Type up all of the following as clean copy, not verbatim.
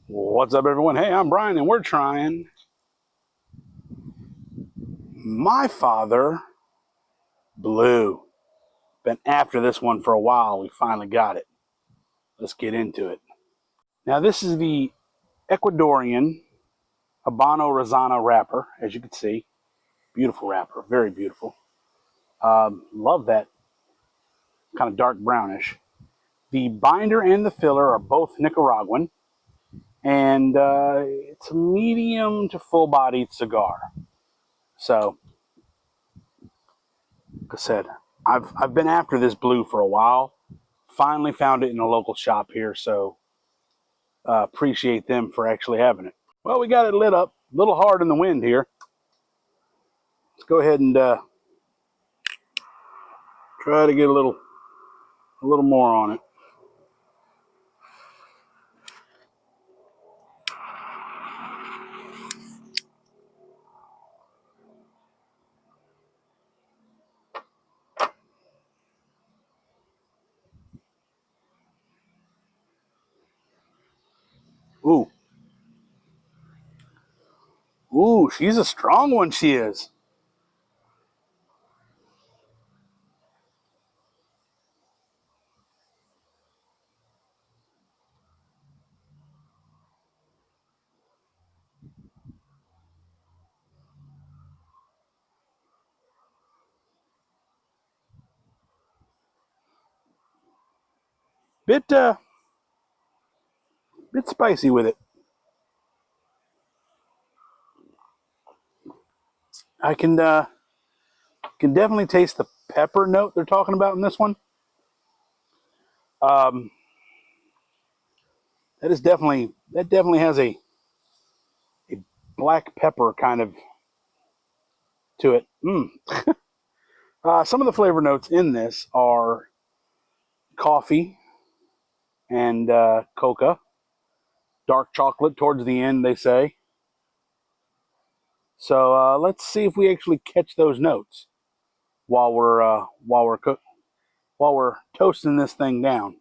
What's up, everyone? Hey, I'm Brian, and we're trying My Father Blue. Been after this one for a while. We finally got it. Let's get into it. Now, this is the Ecuadorian Habano Rosana wrapper, as you can see. Beautiful wrapper, very beautiful. Love that kind of dark brownish. The binder and the filler are both Nicaraguan, and it's a medium to full-bodied cigar. So, like I said, I've been after this blue for a while. Finally found it in a local shop here, so appreciate them for actually having it. Well, we got it lit up. A little hard in the wind here. Let's go ahead and try to get a little more on it. Ooh, ooh, she's a strong one. She is. Bit spicy with it. I can definitely taste the pepper note they're talking about in this one. Um, that definitely has a black pepper kind of to it. Some of the flavor notes in this are coffee and coca, dark chocolate towards the end, they say. So let's see if we actually catch those notes while we're toasting this thing down.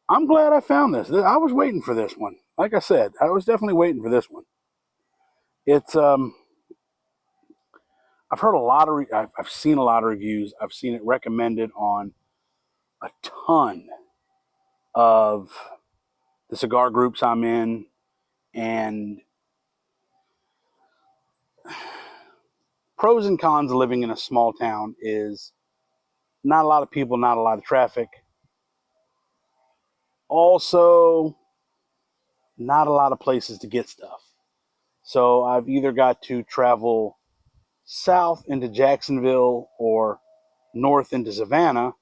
I'm glad I found this. I was waiting for this one. Like I said, I was definitely waiting for this one. It's I've heard a lot of I've seen a lot of reviews. I've seen it recommended on a ton of the cigar groups I'm in, and pros and cons of living in a small town is not a lot of people, not a lot of traffic. Also, not a lot of places to get stuff. So I've either got to travel south into Jacksonville or north into Savannah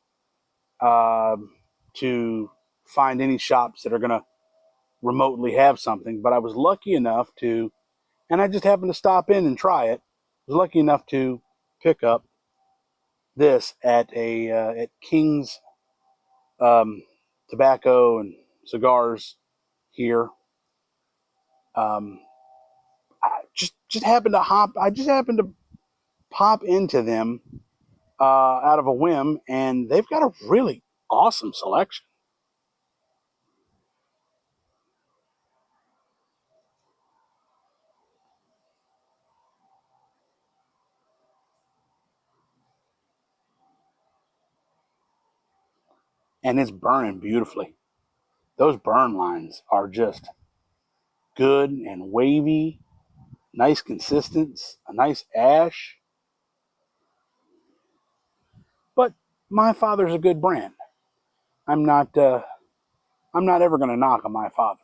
to find any shops that are going to remotely have something. But I was lucky enough to, and I just happened to stop in and try it. I was lucky enough to pick up this at King's um, Tobacco and Cigars here. Um, I just happened to hop. I just happened to pop into them out of a whim, and they've got a really awesome selection. And it's burning beautifully. Those burn lines are just good and wavy, nice consistency, a nice ash. But My Father's a good brand. I'm not. I'm not ever going to knock on My Father.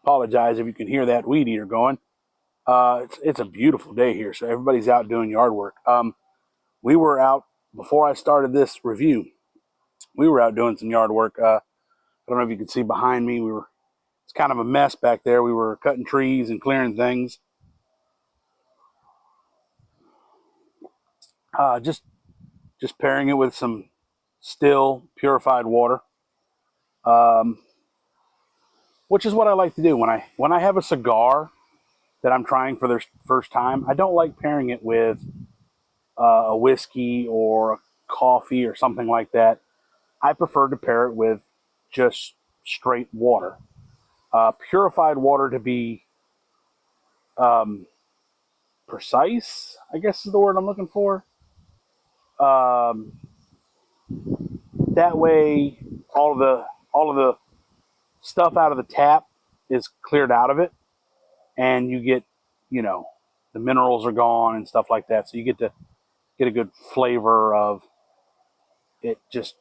Apologize if you can hear that weed eater going. It's a beautiful day here, so everybody's out doing yard work. We were out before I started this review. We were out doing some yard work. I don't know if you can see behind me. It's kind of a mess back there. We were cutting trees and clearing things. Just pairing it with some still purified water, which is what I like to do when I have a cigar that I'm trying for the first time. I don't like pairing it with a whiskey or a coffee or something like that. I prefer to pair it with just straight water, purified water to be precise, I guess is the word I'm looking for. Um, that way, all of the stuff out of the tap is cleared out of it, and you get, you know, the minerals are gone and stuff like that. So you get to get a good flavor of it, just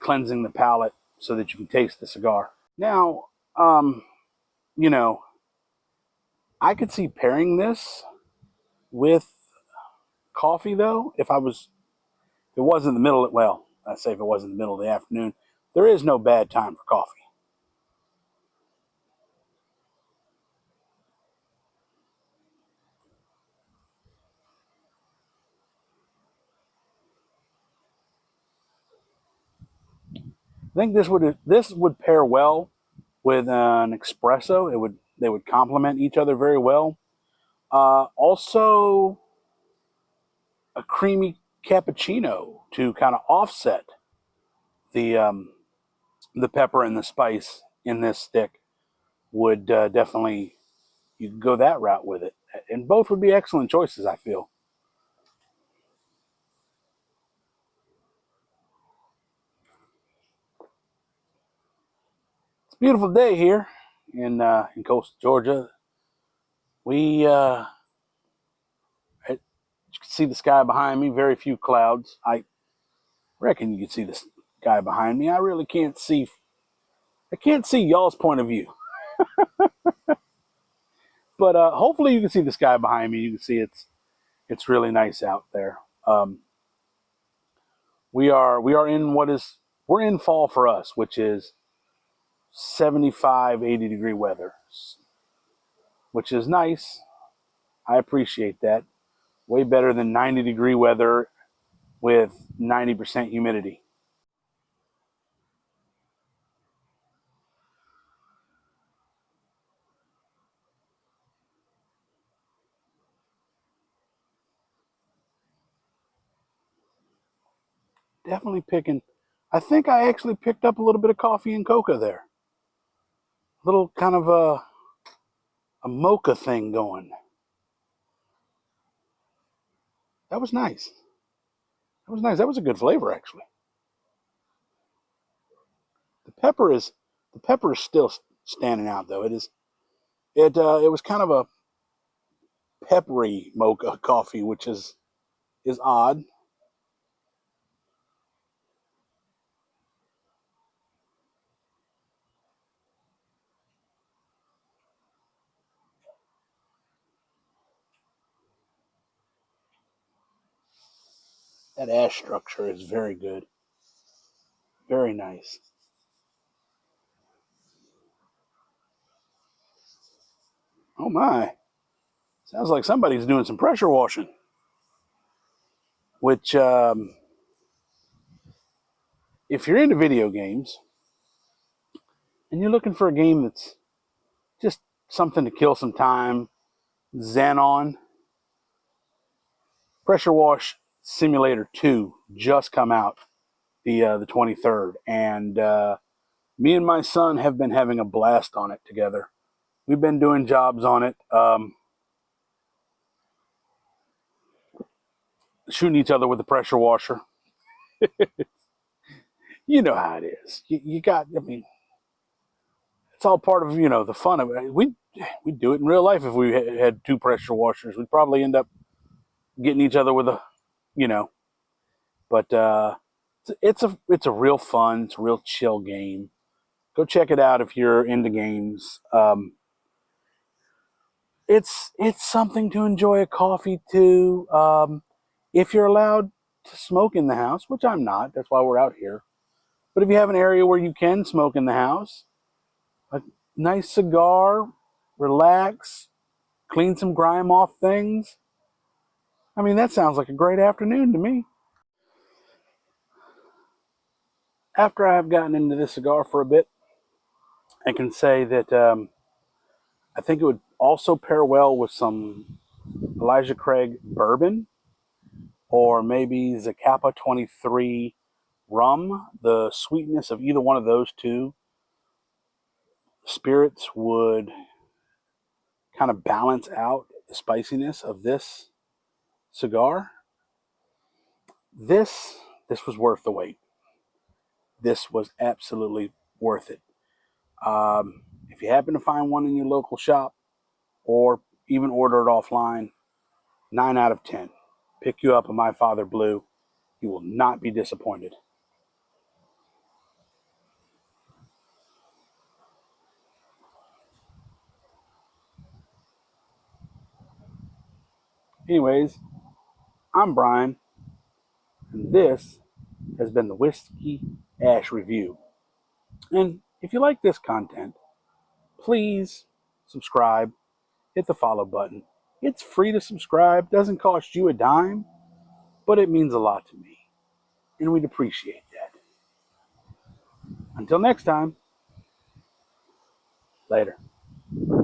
cleansing the palate so that you can taste the cigar. Now, you know, I could see pairing this with coffee though. If it wasn't the middle of, well, I say if it wasn't the middle of the afternoon, there is no bad time for coffee. I think this would pair well with an espresso. They would complement each other very well. Also, a creamy cappuccino to kind of offset the the pepper and the spice in this stick would definitely, you could go that route with it, and both would be excellent choices, I feel. It's a beautiful day here in coastal Georgia. We you can see the sky behind me. Very few clouds. I reckon you can see the sky behind me. I really can't see. I can't see y'all's point of view, but hopefully you can see the sky behind me. You can see it's really nice out there. We are in we're in fall for us, which is 75, 80 degree weather, which is nice. I appreciate that. Way better than 90-degree weather with 90% humidity. Definitely picking. I think I actually picked up a little bit of coffee and coca there. A little kind of a mocha thing going. That was nice. That was nice. That was a good flavor, actually. The pepper is the pepper is still standing out though. It is. It was kind of a peppery mocha coffee, which is odd. That ash structure is very good. Very nice. Oh my. Sounds like somebody's doing some pressure washing. Which, if you're into video games and you're looking for a game that's just something to kill some time, Xenon Pressure Wash Simulator 2 just come out the 23rd, and me and my son have been having a blast on it together. We've been doing jobs on it, shooting each other with the pressure washer. You know how it is. You got, I mean, it's all part of, the fun of it. We'd do it in real life if we had two pressure washers. We'd probably end up getting each other with a, you know, but it's a real fun, it's a real chill game. Go check it out if you're into games. it's something to enjoy a coffee to. If you're allowed to smoke in the house, which I'm not, that's why we're out here. But if you have an area where you can smoke in the house, a nice cigar, relax, clean some grime off things. I mean, that sounds like a great afternoon to me. After I've gotten into this cigar for a bit, I can say that I think it would also pair well with some Elijah Craig bourbon or maybe Zacapa 23 rum. The sweetness of either one of those two spirits would kind of balance out the spiciness of this cigar. This was worth the wait. This was absolutely worth it. If you happen to find one in your local shop or even order it offline, 9 out of 10. Pick you up a My Father Blue. You will not be disappointed. Anyways, I'm Brian, and this has been the Whiskey Ash Review. And if you like this content, please subscribe, hit the follow button. It's free to subscribe, doesn't cost you a dime, but it means a lot to me, and we'd appreciate that. Until next time, later.